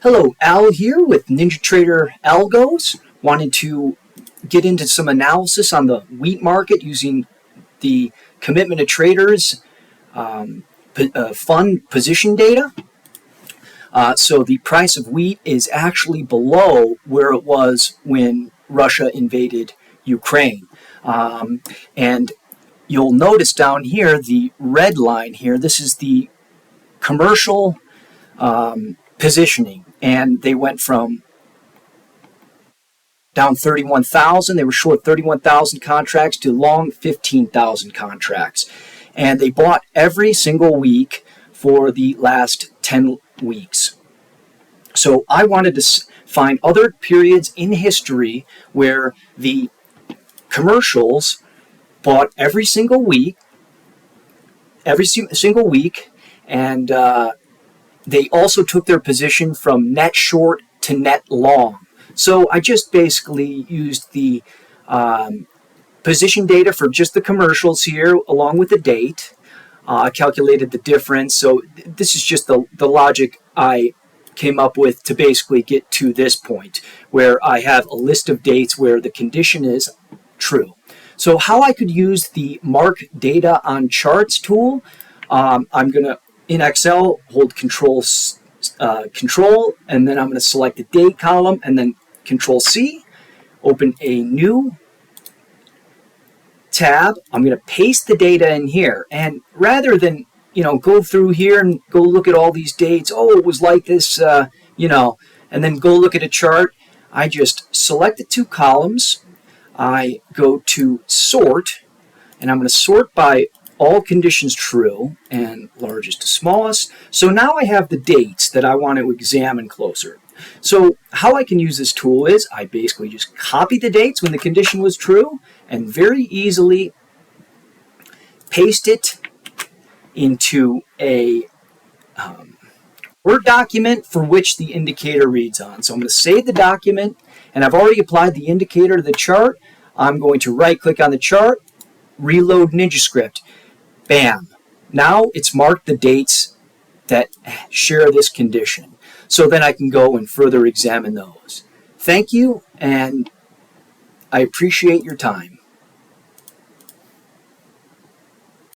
Hello, Al here with NinjaTrader Algos. Wanted to get into some analysis on the wheat market using the Commitment of Traders fund position data. So the price of wheat is actually below where it was when Russia invaded Ukraine. And you'll notice down here, the red line here, this is the commercial positioning, and they went from down 31,000, they were short 31,000 contracts, to long 15,000 contracts. And they bought every single week for the last 10 weeks. So I wanted to find other periods in history where the commercials bought every single week, and they also took their position from net short to net long. So I just basically used the position data for just the commercials here, along with the date. I calculated the difference. So this is just the logic I came up with to basically get to this point, where I have a list of dates where the condition is true. So how I could use the Mark Data on Charts tool, I'm going to, in Excel, hold Control, and then I'm going to select the date column, and then Control C, open a new tab. I'm going to paste the data in here, and rather than go through here and go look at all these dates, oh, it was like this, and then go look at a chart, I just select the two columns. I go to sort, and I'm going to sort by all conditions true and largest to smallest. So now I have the dates that I want to examine closer. So how I can use this tool is I basically just copy the dates when the condition was true and very easily paste it into a Word document for which the indicator reads on. So I'm going to save the document, and I've already applied the indicator to the chart. I'm going to right-click on the chart, reload NinjaScript. Bam. Now it's marked the dates that share this condition. So then I can go and further examine those. Thank you, and I appreciate your time.